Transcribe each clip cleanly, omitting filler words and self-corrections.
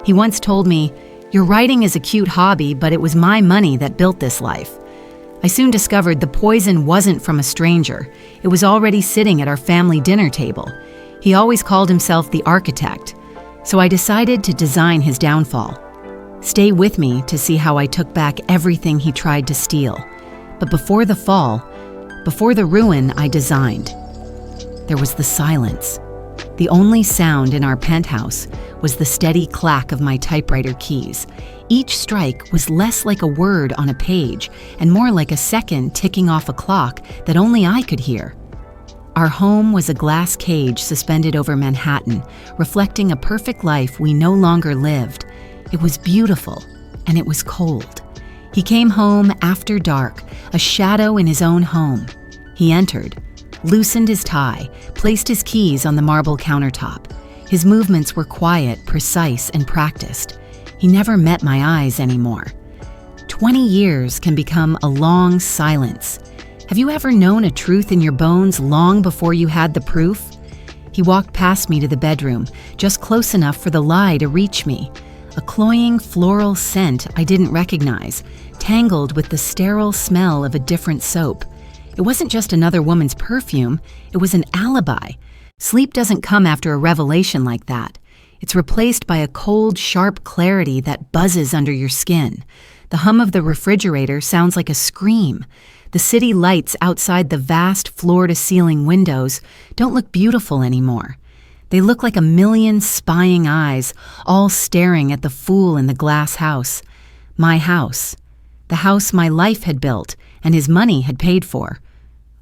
He once told me, "Your writing is a cute hobby, but it was my money that built this life." I soon discovered the poison wasn't from a stranger. It was already sitting at our family dinner table. He always called himself the architect, so I decided to design his downfall. Stay with me to see how I took back everything he tried to steal. But before the fall, before the ruin I designed, there was the silence. The only sound in our penthouse was the steady clack of my typewriter keys. Each strike was less like a word on a page and more like a second ticking off a clock that only I could hear. Our home was a glass cage suspended over Manhattan, reflecting a perfect life we no longer lived. It was beautiful, and it was cold. He came home after dark, a shadow in his own home. He entered, loosened his tie, placed his keys on the marble countertop. His movements were quiet, precise, and practiced. He never met my eyes anymore. 20 years can become a long silence. Have you ever known a truth in your bones long before you had the proof? He walked past me to the bedroom, just close enough for the lie to reach me. A cloying floral scent I didn't recognize, tangled with the sterile smell of a different soap. It wasn't just another woman's perfume, it was an alibi. Sleep doesn't come after a revelation like that. It's replaced by a cold, sharp clarity that buzzes under your skin. The hum of the refrigerator sounds like a scream. The city lights outside the vast floor-to-ceiling windows don't look beautiful anymore. They look like a million spying eyes, all staring at the fool in the glass house. My house. The house my life had built and his money had paid for.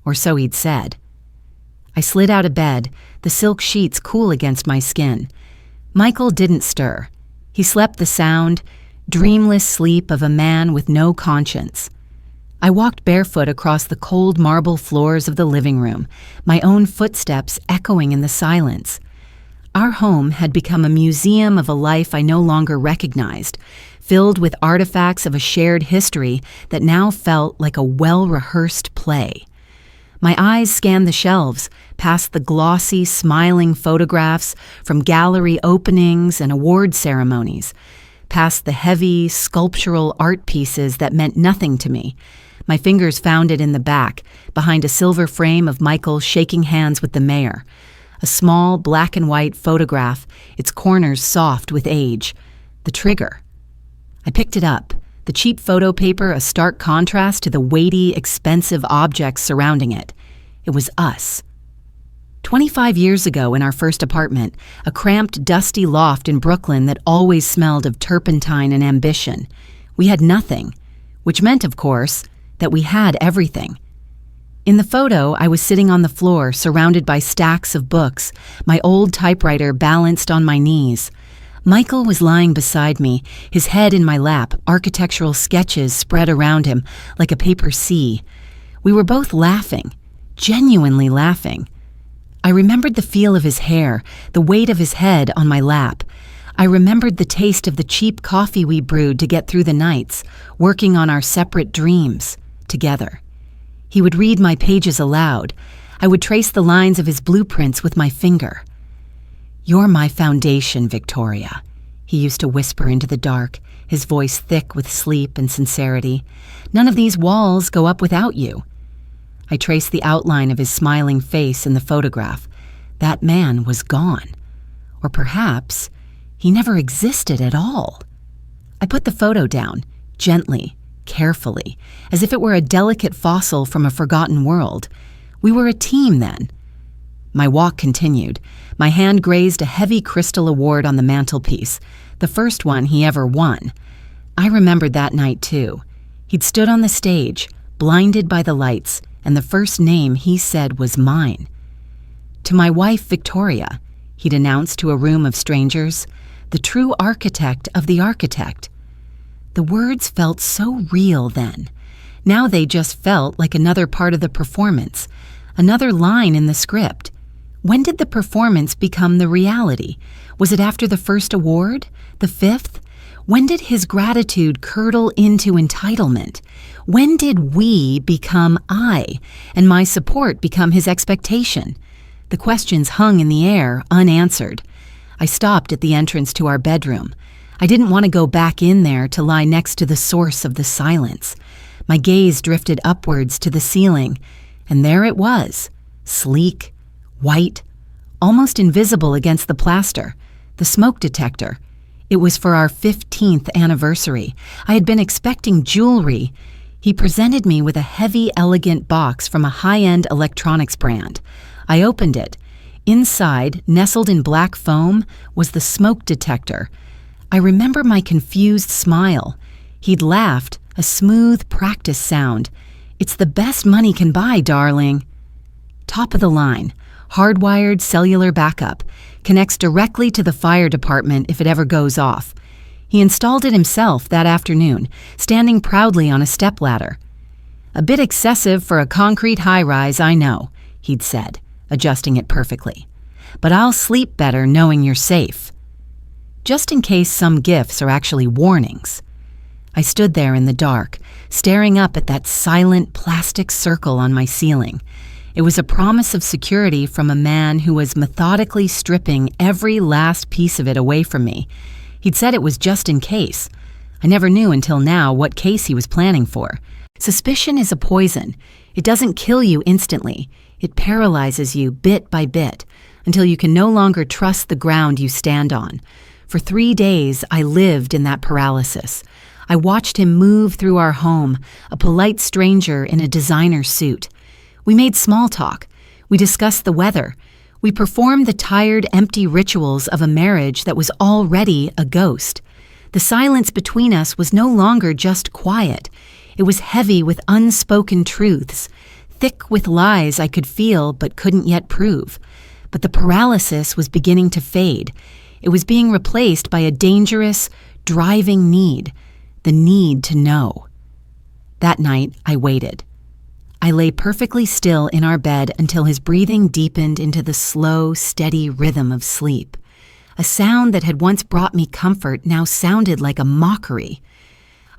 Or so he'd said. I slid out of bed, the silk sheets cool against my skin. Michael didn't stir. He slept the sound, dreamless sleep of a man with no conscience. I walked barefoot across the cold marble floors of the living room, my own footsteps echoing in the silence. Our home had become a museum of a life I no longer recognized, filled with artifacts of a shared history that now felt like a well-rehearsed play. My eyes scanned the shelves, past the glossy, smiling photographs from gallery openings and award ceremonies, past the heavy, sculptural art pieces that meant nothing to me. My fingers found it in the back, behind a silver frame of Michael shaking hands with the mayor. A small black and white photograph, its corners soft with age. The trigger. I picked it up, the cheap photo paper a stark contrast to the weighty, expensive objects surrounding it. It was us. 25 years ago in our first apartment, a cramped, dusty loft in Brooklyn that always smelled of turpentine and ambition. We had nothing, which meant, of course, that we had everything. In the photo, I was sitting on the floor, surrounded by stacks of books, my old typewriter balanced on my knees. Michael was lying beside me, his head in my lap, architectural sketches spread around him like a paper sea. We were both laughing, genuinely laughing. I remembered the feel of his hair, the weight of his head on my lap. I remembered the taste of the cheap coffee we brewed to get through the nights, working on our separate dreams, together. He would read my pages aloud. I would trace the lines of his blueprints with my finger. "You're my foundation, Victoria," he used to whisper into the dark, his voice thick with sleep and sincerity. "None of these walls go up without you." I traced the outline of his smiling face in the photograph. That man was gone. Or perhaps he never existed at all. I put the photo down, gently, carefully, as if it were a delicate fossil from a forgotten world. We were a team then. My walk continued. My hand grazed a heavy crystal award on the mantelpiece, the first one he ever won. I remembered that night too. He'd stood on the stage, blinded by the lights, and the first name he said was mine. "To my wife, Victoria," he'd announced to a room of strangers, "the true architect of the architect." The words felt so real then. Now they just felt like another part of the performance, another line in the script. When did the performance become the reality? Was it after the first award? The fifth? When did his gratitude curdle into entitlement? When did we become I, and my support become his expectation? The questions hung in the air, unanswered. I stopped at the entrance to our bedroom. I didn't want to go back in there to lie next to the source of the silence. My gaze drifted upwards to the ceiling, and there it was, sleek, white, almost invisible against the plaster, the smoke detector. It was for our 15th anniversary. I had been expecting jewelry. He presented me with a heavy, elegant box from a high-end electronics brand. I opened it. Inside, nestled in black foam, was the smoke detector. I remember my confused smile. He'd laughed, a smooth practice sound. "It's the best money can buy, darling." Top of the line, hardwired cellular backup, connects directly to the fire department if it ever goes off. He installed it himself that afternoon, standing proudly on a stepladder. "A bit excessive for a concrete high-rise, I know," he'd said, adjusting it perfectly. "But I'll sleep better knowing you're safe." Just in case some gifts are actually warnings. I stood there in the dark, staring up at that silent plastic circle on my ceiling. It was a promise of security from a man who was methodically stripping every last piece of it away from me. He'd said it was just in case. I never knew until now what case he was planning for. Suspicion is a poison. It doesn't kill you instantly. It paralyzes you bit by bit until you can no longer trust the ground you stand on. For 3 days, I lived in that paralysis. I watched him move through our home, a polite stranger in a designer suit. We made small talk. We discussed the weather. We performed the tired, empty rituals of a marriage that was already a ghost. The silence between us was no longer just quiet. It was heavy with unspoken truths, thick with lies I could feel but couldn't yet prove. But the paralysis was beginning to fade. It was being replaced by a dangerous, driving need, the need to know. That night, I waited. I lay perfectly still in our bed until his breathing deepened into the slow, steady rhythm of sleep. A sound that had once brought me comfort now sounded like a mockery.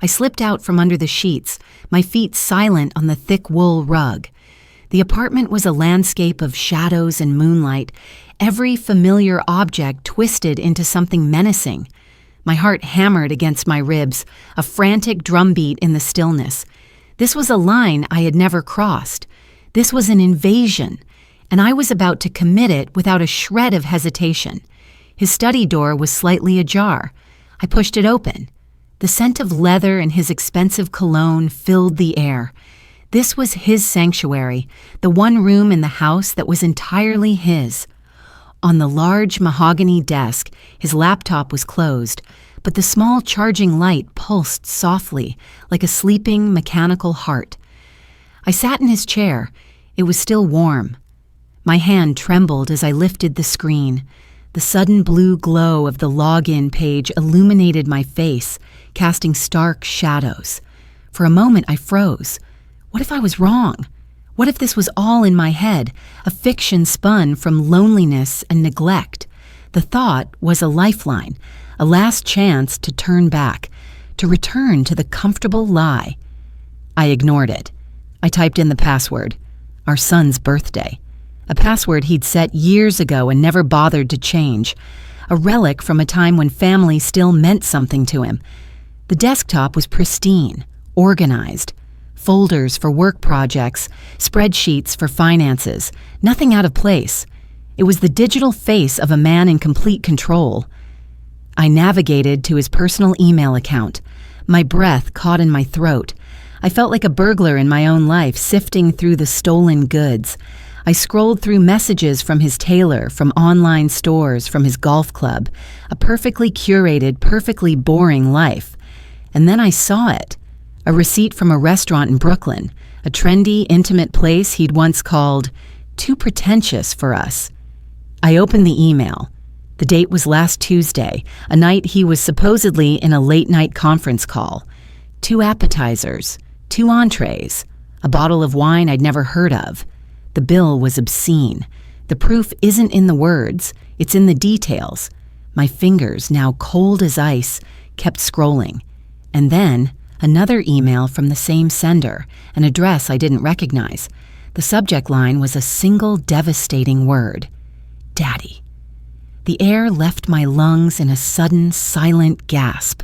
I slipped out from under the sheets, my feet silent on the thick wool rug. The apartment was a landscape of shadows and moonlight, every familiar object twisted into something menacing. My heart hammered against my ribs, a frantic drumbeat in the stillness. This was a line I had never crossed. This was an invasion, and I was about to commit it without a shred of hesitation. His study door was slightly ajar. I pushed it open. The scent of leather and his expensive cologne filled the air. This was his sanctuary, the one room in the house that was entirely his. On the large mahogany desk, his laptop was closed, but the small charging light pulsed softly, like a sleeping mechanical heart. I sat in his chair. It was still warm. My hand trembled as I lifted the screen. The sudden blue glow of the login page illuminated my face, casting stark shadows. For a moment, I froze. What if I was wrong? What if this was all in my head, a fiction spun from loneliness and neglect? The thought was a lifeline, a last chance to turn back, to return to the comfortable lie. I ignored it. I typed in the password, our son's birthday, a password he'd set years ago and never bothered to change, a relic from a time when family still meant something to him. The desktop was pristine, organized, folders for work projects, spreadsheets for finances, nothing out of place. It was the digital face of a man in complete control. I navigated to his personal email account. My breath caught in my throat. I felt like a burglar in my own life, sifting through the stolen goods. I scrolled through messages from his tailor, from online stores, from his golf club, a perfectly curated, perfectly boring life. And then I saw it. A receipt from a restaurant in Brooklyn, a trendy, intimate place he'd once called too pretentious for us. I opened the email. The date was last Tuesday, a night he was supposedly in a late-night conference call. 2 appetizers, 2 entrees, a bottle of wine I'd never heard of. The bill was obscene. The proof isn't in the words, it's in the details. My fingers, now cold as ice, kept scrolling. And then, another email from the same sender, an address I didn't recognize. The subject line was a single devastating word. Daddy. The air left my lungs in a sudden, silent gasp.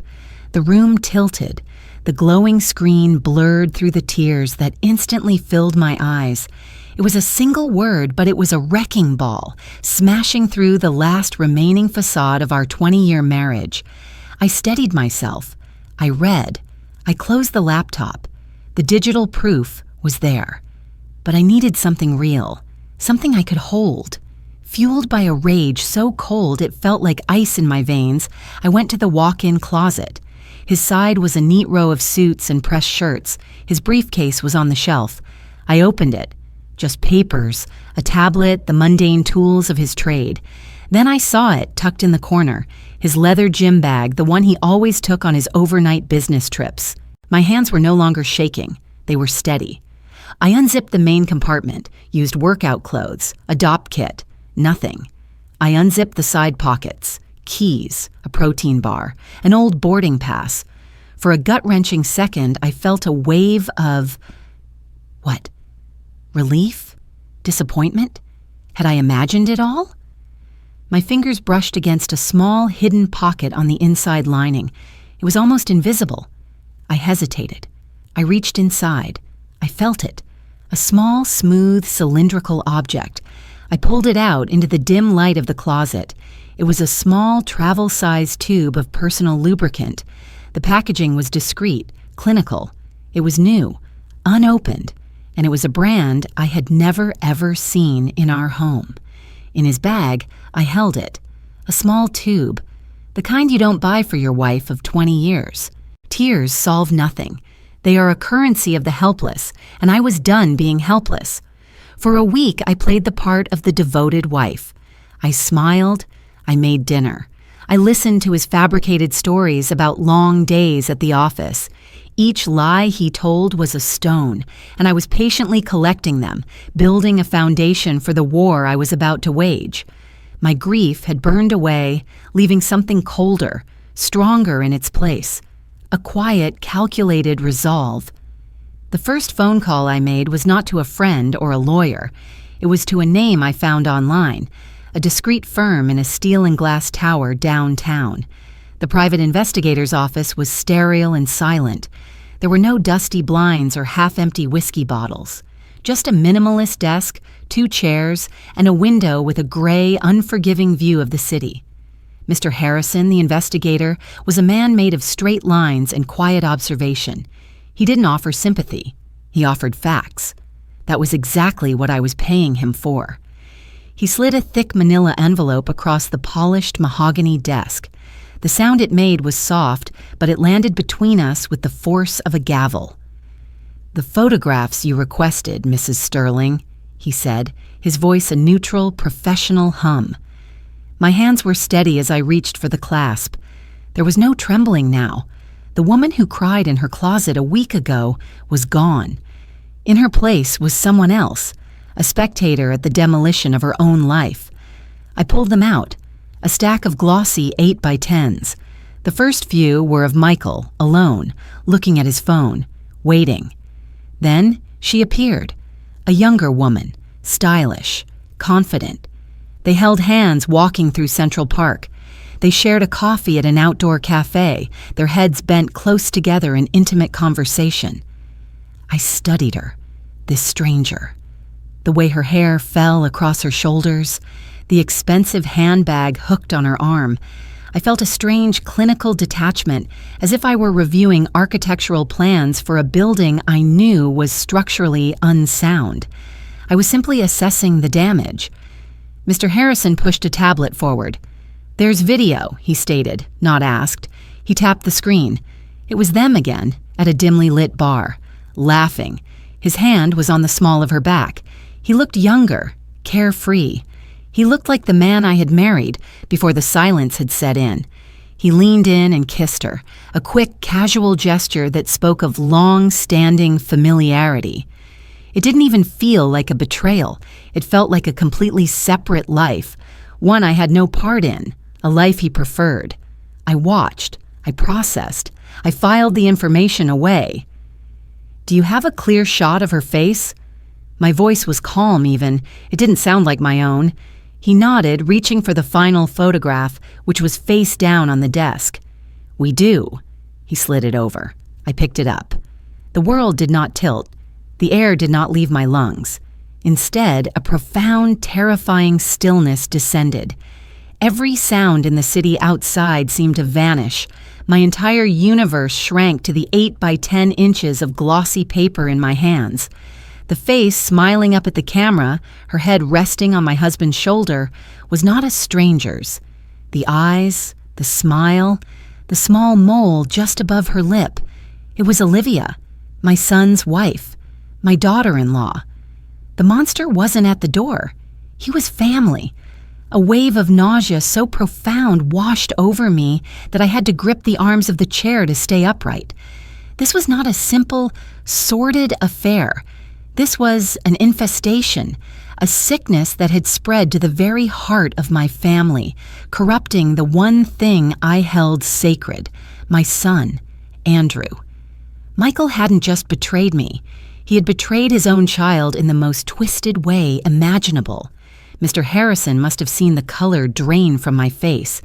The room tilted. The glowing screen blurred through the tears that instantly filled my eyes. It was a single word, but it was a wrecking ball, smashing through the last remaining facade of our 20-year marriage. I steadied myself. I read. I closed the laptop. The digital proof was there. But I needed something real, something I could hold. Fueled by a rage so cold it felt like ice in my veins, I went to the walk-in closet. His side was a neat row of suits and pressed shirts. His briefcase was on the shelf. I opened it. Just papers, a tablet, the mundane tools of his trade. Then I saw it tucked in the corner, his leather gym bag, the one he always took on his overnight business trips. My hands were no longer shaking. They were steady. I unzipped the main compartment, used workout clothes, a DOP kit. Nothing. I unzipped the side pockets. Keys, a protein bar, an old boarding pass. For a gut-wrenching second, I felt a wave of... what? Relief? Disappointment? Had I imagined it all? My fingers brushed against a small, hidden pocket on the inside lining. It was almost invisible. I hesitated. I reached inside. I felt it. A small, smooth, cylindrical object. I pulled it out into the dim light of the closet. It was a small, travel-sized tube of personal lubricant. The packaging was discreet, clinical. It was new, unopened, and it was a brand I had never, ever seen in our home. In his bag, I held it. A small tube, the kind you don't buy for your wife of 20 years. Tears solve nothing. They are a currency of the helpless, and I was done being helpless. For a week, I played the part of the devoted wife. I smiled. I made dinner. I listened to his fabricated stories about long days at the office. Each lie he told was a stone, and I was patiently collecting them, building a foundation for the war I was about to wage. My grief had burned away, leaving something colder, stronger in its place. A quiet, calculated resolve. The first phone call I made was not to a friend or a lawyer. It was to a name I found online, a discreet firm in a steel and glass tower downtown. The private investigator's office was sterile and silent. There were no dusty blinds or half-empty whiskey bottles. Just a minimalist desk, 2 chairs, and a window with a gray, unforgiving view of the city. Mr. Harrison, the investigator, was a man made of straight lines and quiet observation. He didn't offer sympathy. He offered facts. That was exactly what I was paying him for. He slid a thick manila envelope across the polished mahogany desk. The sound it made was soft, but it landed between us with the force of a gavel. "The photographs you requested, Mrs. Sterling," he said, his voice a neutral, professional hum. My hands were steady as I reached for the clasp. There was no trembling now. The woman who cried in her closet a week ago was gone. In her place was someone else, a spectator at the demolition of her own life. I pulled them out, a stack of glossy 8x10s. The first few were of Michael, alone, looking at his phone, waiting. Then she appeared, a younger woman, stylish, confident. They held hands walking through Central Park. They shared a coffee at an outdoor cafe, their heads bent close together in intimate conversation. I studied her, this stranger. The way her hair fell across her shoulders, the expensive handbag hooked on her arm. I felt a strange clinical detachment, as if I were reviewing architectural plans for a building I knew was structurally unsound. I was simply assessing the damage. Mr. Harrison pushed a tablet forward. "There's video," he stated, not asked. He tapped the screen. It was them again, at a dimly lit bar, laughing. His hand was on the small of her back. He looked younger, carefree. He looked like the man I had married before the silence had set in. He leaned in and kissed her, a quick, casual gesture that spoke of long-standing familiarity. It didn't even feel like a betrayal. It felt like a completely separate life, one I had no part in, a life he preferred. I watched. I processed. I filed the information away. "Do you have a clear shot of her face?" My voice was calm even. It didn't sound like my own. He nodded, reaching for the final photograph, which was face down on the desk. "We do." He slid it over. I picked it up. The world did not tilt. The air did not leave my lungs. Instead, a profound, terrifying stillness descended. Every sound in the city outside seemed to vanish. My entire universe shrank to the 8 by 10 inches of glossy paper in my hands. The face smiling up at the camera, her head resting on my husband's shoulder, was not a stranger's. The eyes, the smile, the small mole just above her lip. It was Olivia, my son's wife, my daughter-in-law. The monster wasn't at the door. He was family. A wave of nausea so profound washed over me that I had to grip the arms of the chair to stay upright. This was not a simple, sordid affair. This was an infestation, a sickness that had spread to the very heart of my family, corrupting the one thing I held sacred, my son, Andrew. Michael hadn't just betrayed me. He had betrayed his own child in the most twisted way imaginable. Mr. Harrison must have seen the color drain from my face.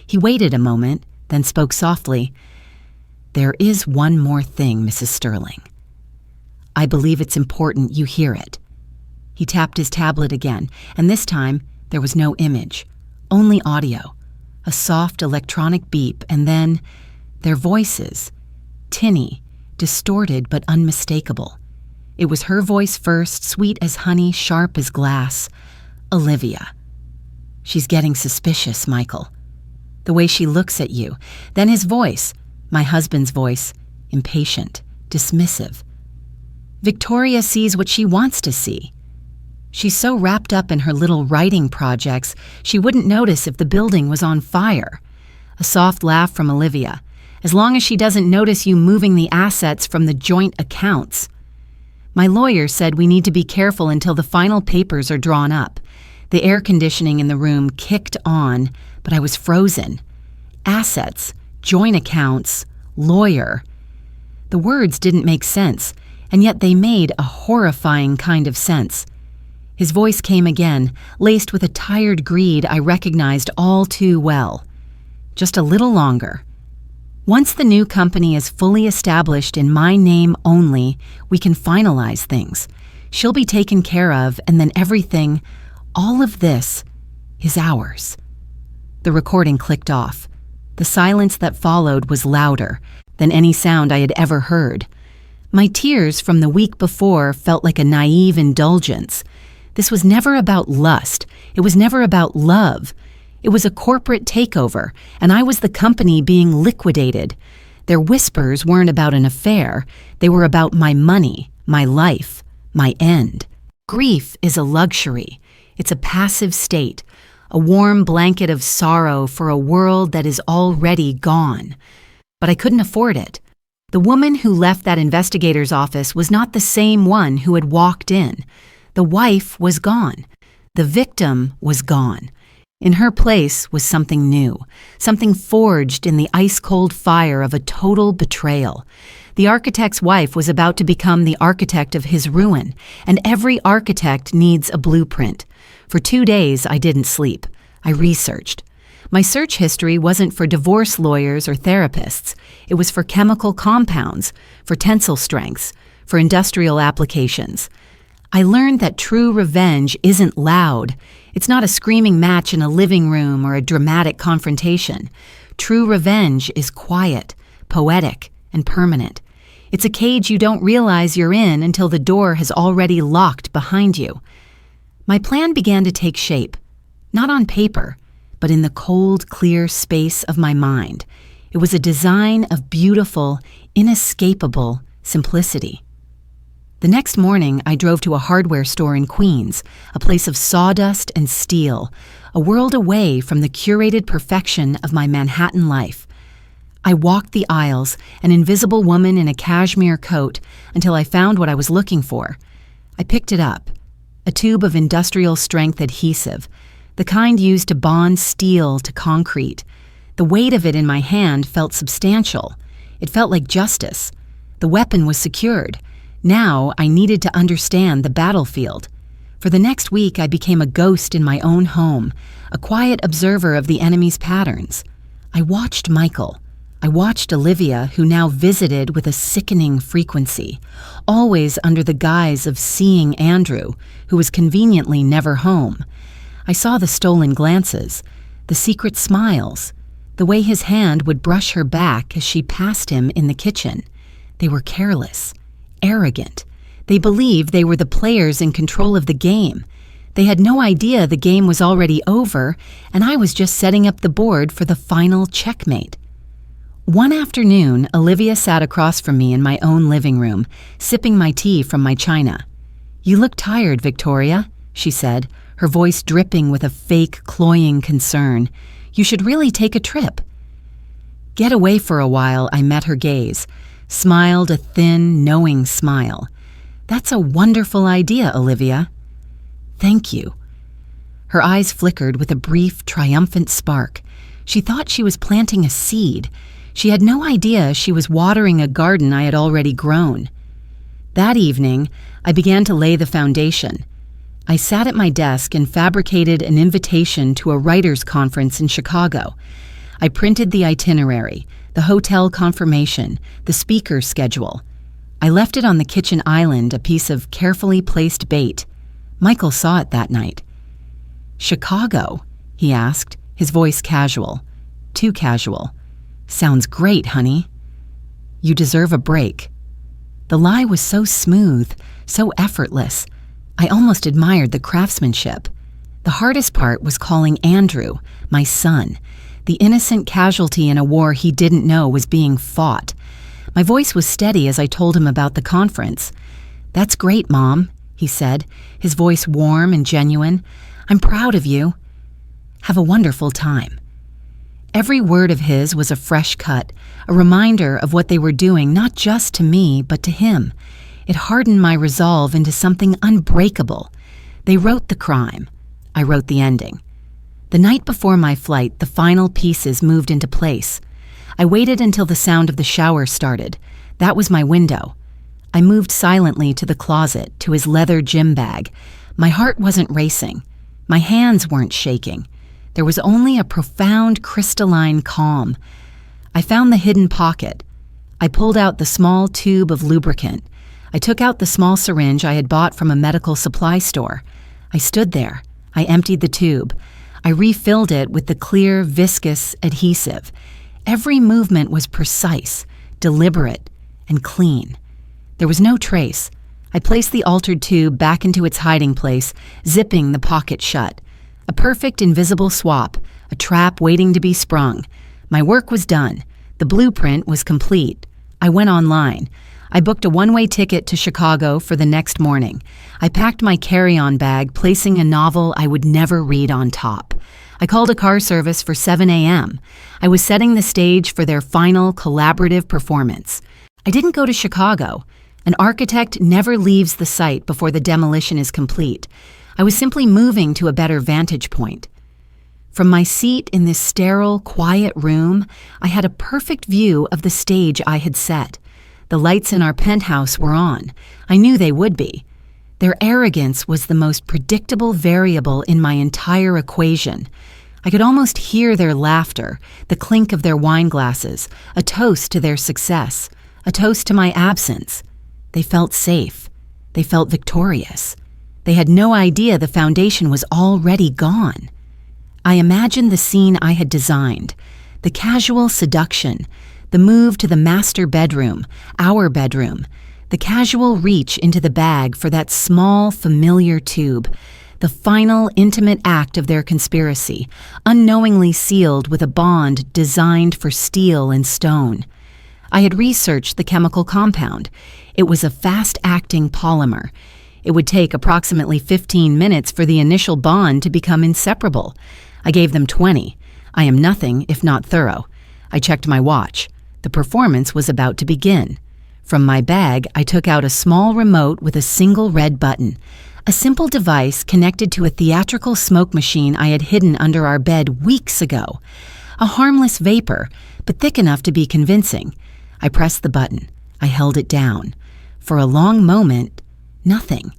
He waited a moment, then spoke softly. "There is one more thing, Mrs. Sterling. I believe it's important you hear it." He tapped his tablet again, and this time there was no image, only audio, a soft electronic beep, and then their voices, tinny, distorted but unmistakable. It was her voice first, sweet as honey, sharp as glass. "Olivia. She's getting suspicious, Michael. The way she looks at you." Then his voice, my husband's voice, impatient, dismissive. "Victoria sees what she wants to see. She's so wrapped up in her little writing projects, she wouldn't notice if the building was on fire." A soft laugh from Olivia. "As long as she doesn't notice you moving the assets from the joint accounts." My lawyer said we need to be careful until the final papers are drawn up. The air conditioning in the room kicked on, but I was frozen. Assets, joint accounts, lawyer. The words didn't make sense, and yet they made a horrifying kind of sense. His voice came again, laced with a tired greed I recognized all too well. "Just a little longer. Once the new company is fully established in my name only, we can finalize things. She'll be taken care of, and then everything, all of this, is ours." The recording clicked off. The silence that followed was louder than any sound I had ever heard. My tears from the week before felt like a naive indulgence. This was never about lust. It was never about love. It was a corporate takeover, and I was the company being liquidated. Their whispers weren't about an affair. They were about my money, my life, my end. Grief is a luxury. It's a passive state, a warm blanket of sorrow for a world that is already gone. But I couldn't afford it. The woman who left that investigator's office was not the same one who had walked in. The wife was gone. The victim was gone. In her place was something new, something forged in the ice-cold fire of a total betrayal. The architect's wife was about to become the architect of his ruin, and every architect needs a blueprint. For 2 days, I didn't sleep. I researched. My search history wasn't for divorce lawyers or therapists. It was for chemical compounds, for tensile strengths, for industrial applications. I learned that true revenge isn't loud. It's not a screaming match in a living room or a dramatic confrontation. True revenge is quiet, poetic, and permanent. It's a cage you don't realize you're in until the door has already locked behind you. My plan began to take shape, not on paper, but in the cold, clear space of my mind. It was a design of beautiful, inescapable simplicity. The next morning, I drove to a hardware store in Queens, a place of sawdust and steel, a world away from the curated perfection of my Manhattan life. I walked the aisles, an invisible woman in a cashmere coat, until I found what I was looking for. I picked it up, a tube of industrial-strength adhesive, the kind used to bond steel to concrete. The weight of it in my hand felt substantial. It felt like justice. The weapon was secured. Now I needed to understand the battlefield. For the next week, I became a ghost in my own home, a quiet observer of the enemy's patterns. I watched Michael. I watched Olivia, who now visited with a sickening frequency, always under the guise of seeing Andrew, who was conveniently never home. I saw the stolen glances, the secret smiles, the way his hand would brush her back as she passed him in the kitchen. They were careless, arrogant. They believed they were the players in control of the game. They had no idea the game was already over, and I was just setting up the board for the final checkmate. One afternoon, Olivia sat across from me in my own living room, sipping my tea from my china. "You look tired, Victoria," she said, her voice dripping with a fake, cloying concern. "You should really take a trip." "Get away for a while," I met her gaze, smiled a thin, knowing smile. "That's a wonderful idea, Olivia." "Thank you." Her eyes flickered with a brief, triumphant spark. She thought she was planting a seed. She had no idea she was watering a garden I had already grown. That evening, I began to lay the foundation. I sat at my desk and fabricated an invitation to a writers' conference in Chicago. I printed the itinerary, the hotel confirmation, the speaker schedule. I left it on the kitchen island, a piece of carefully placed bait. Michael saw it that night. "Chicago?" he asked, his voice casual. Too casual. "Sounds great, honey." "You deserve a break." The lie was so smooth, so effortless. I almost admired the craftsmanship. The hardest part was calling Andrew, my son, the innocent casualty in a war he didn't know was being fought. My voice was steady as I told him about the conference. "That's great, Mom," he said, his voice warm and genuine. "I'm proud of you. Have a wonderful time." Every word of his was a fresh cut, a reminder of what they were doing not just to me, but to him. It hardened my resolve into something unbreakable. They wrote the crime. I wrote the ending. The night before my flight, the final pieces moved into place. I waited until the sound of the shower started. That was my window. I moved silently to the closet, to his leather gym bag. My heart wasn't racing. My hands weren't shaking. There was only a profound, crystalline calm. I found the hidden pocket. I pulled out the small tube of lubricant. I took out the small syringe I had bought from a medical supply store. I stood there. I emptied the tube. I refilled it with the clear, viscous adhesive. Every movement was precise, deliberate, and clean. There was no trace. I placed the altered tube back into its hiding place, zipping the pocket shut. A perfect invisible swap, a trap waiting to be sprung. My work was done. The blueprint was complete. I went online. I booked a one-way ticket to Chicago for the next morning. I packed my carry-on bag, placing a novel I would never read on top. I called a car service for 7 a.m. I was setting the stage for their final collaborative performance. I didn't go to Chicago. An architect never leaves the site before the demolition is complete. I was simply moving to a better vantage point. From my seat in this sterile, quiet room, I had a perfect view of the stage I had set. The lights in our penthouse were on. I knew they would be. Their arrogance was the most predictable variable in my entire equation. I could almost hear their laughter, the clink of their wine glasses, a toast to their success, a toast to my absence. They felt safe. They felt victorious. They had no idea the foundation was already gone. I imagined the scene I had designed, the casual seduction, the move to the master bedroom, our bedroom, the casual reach into the bag for that small, familiar tube, the final intimate act of their conspiracy, unknowingly sealed with a bond designed for steel and stone. I had researched the chemical compound. It was a fast-acting polymer. It would take approximately 15 minutes for the initial bond to become inseparable. I gave them 20. I am nothing if not thorough. I checked my watch. The performance was about to begin. From my bag, I took out a small remote with a single red button, a simple device connected to a theatrical smoke machine I had hidden under our bed weeks ago. A harmless vapor, but thick enough to be convincing. I pressed the button. I held it down. For a long moment, nothing.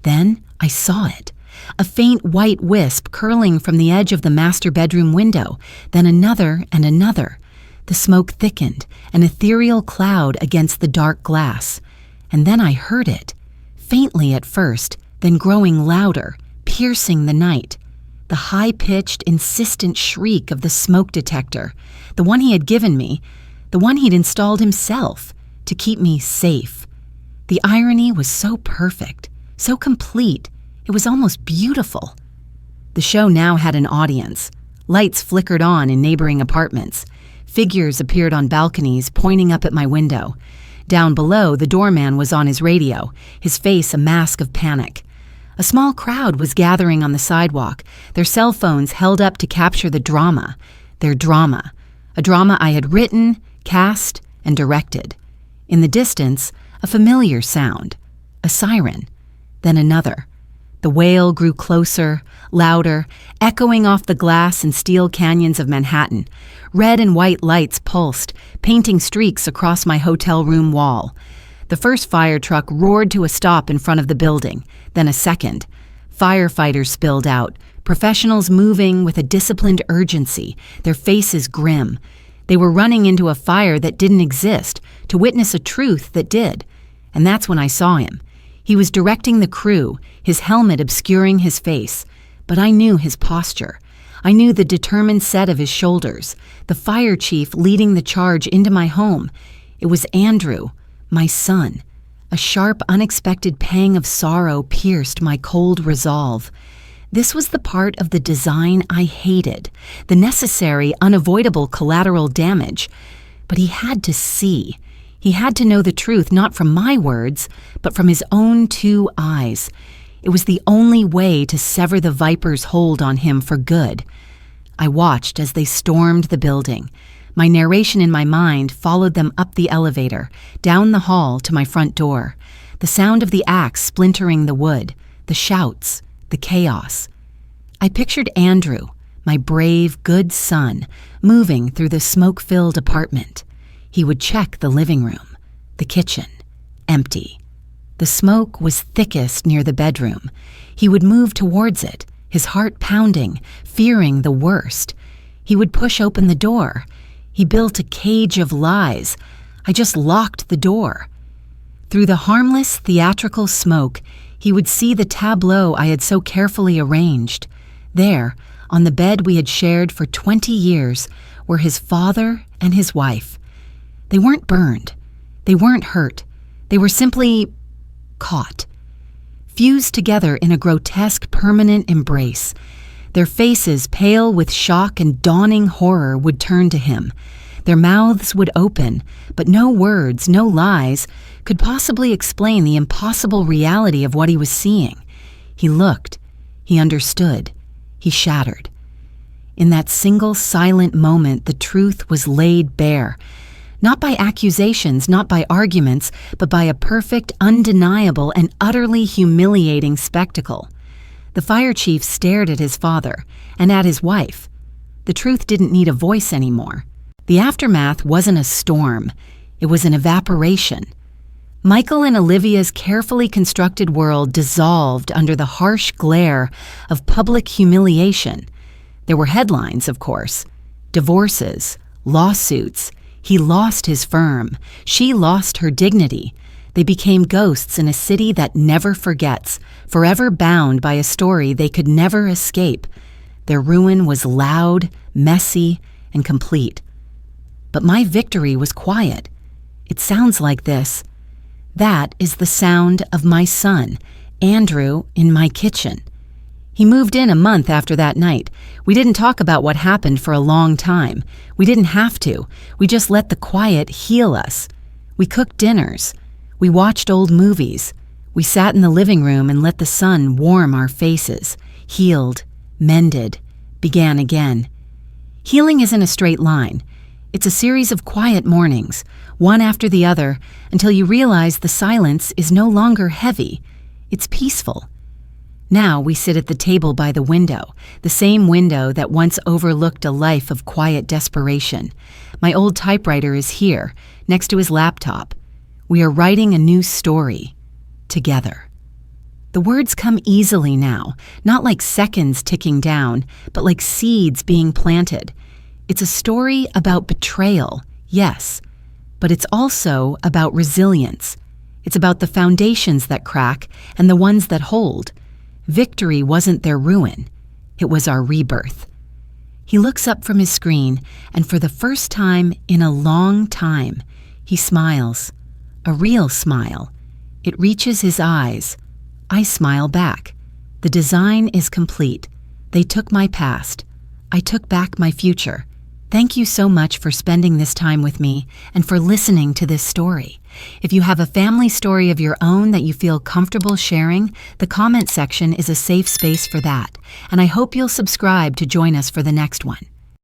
Then I saw it. A faint white wisp curling from the edge of the master bedroom window, then another and another. The smoke thickened, an ethereal cloud against the dark glass. And then I heard it, faintly at first, then growing louder, piercing the night. The high-pitched, insistent shriek of the smoke detector, the one he had given me, the one he'd installed himself to keep me safe. The irony was so perfect, so complete, it was almost beautiful. The show now had an audience. Lights flickered on in neighboring apartments. Figures appeared on balconies, pointing up at my window. Down below, the doorman was on his radio, his face a mask of panic. A small crowd was gathering on the sidewalk, their cell phones held up to capture the drama, their drama, a drama I had written, cast, and directed. In the distance, a familiar sound, a siren, then another. The wail grew closer, louder, echoing off the glass and steel canyons of Manhattan. Red and white lights pulsed, painting streaks across my hotel room wall. The first fire truck roared to a stop in front of the building, then a second. Firefighters spilled out, professionals moving with a disciplined urgency, their faces grim. They were running into a fire that didn't exist, to witness a truth that did. And that's when I saw him. He was directing the crew, his helmet obscuring his face. But I knew his posture. I knew the determined set of his shoulders, the fire chief leading the charge into my home. It was Andrew, my son. A sharp, unexpected pang of sorrow pierced my cold resolve. This was the part of the design I hated, the necessary, unavoidable collateral damage. But he had to see. He had to know the truth, not from my words, but from his own two eyes. It was the only way to sever the viper's hold on him for good. I watched as they stormed the building. My narration in my mind followed them up the elevator, down the hall to my front door. The sound of the axe splintering the wood, the shouts, the chaos. I pictured Andrew, my brave, good son, moving through the smoke-filled apartment. He would check the living room, the kitchen, empty. The smoke was thickest near the bedroom. He would move towards it, his heart pounding, fearing the worst. He would push open the door. He built a cage of lies. I just locked the door. Through the harmless, theatrical smoke, he would see the tableau I had so carefully arranged. There, on the bed we had shared for 20 years, were his father and his wife. They weren't burned. They weren't hurt. They were simply caught, fused together in a grotesque, permanent embrace. Their faces, pale with shock and dawning horror, would turn to him. Their mouths would open, but no words, no lies, could possibly explain the impossible reality of what he was seeing. He looked. He understood. He shattered. In that single silent moment, the truth was laid bare. Not by accusations, not by arguments, but by a perfect, undeniable, and utterly humiliating spectacle. The fire chief stared at his father and at his wife. The truth didn't need a voice anymore. The aftermath wasn't a storm. It was an evaporation. Michael and Olivia's carefully constructed world dissolved under the harsh glare of public humiliation. There were headlines, of course. Divorces, lawsuits. He lost his firm. She lost her dignity. They became ghosts in a city that never forgets, forever bound by a story they could never escape. Their ruin was loud, messy, and complete. But my victory was quiet. It sounds like this. That is the sound of my son, Andrew, in my kitchen. He moved in a month after that night. We didn't talk about what happened for a long time. We didn't have to. We just let the quiet heal us. We cooked dinners. We watched old movies. We sat in the living room and let the sun warm our faces. Healed, mended, began again. Healing isn't a straight line. It's a series of quiet mornings, one after the other, until you realize the silence is no longer heavy. It's peaceful. Now we sit at the table by the window, the same window that once overlooked a life of quiet desperation. My old typewriter is here, next to his laptop. We are writing a new story, together. The words come easily now, not like seconds ticking down, but like seeds being planted. It's a story about betrayal, yes, but it's also about resilience. It's about the foundations that crack and the ones that hold. Victory wasn't their ruin. It was our rebirth. He looks up from his screen, and for the first time in a long time, he smiles. A real smile. It reaches his eyes. I smile back. The design is complete. They took my past. I took back my future. Thank you so much for spending this time with me and for listening to this story. If you have a family story of your own that you feel comfortable sharing, the comment section is a safe space for that. And I hope you'll subscribe to join us for the next one.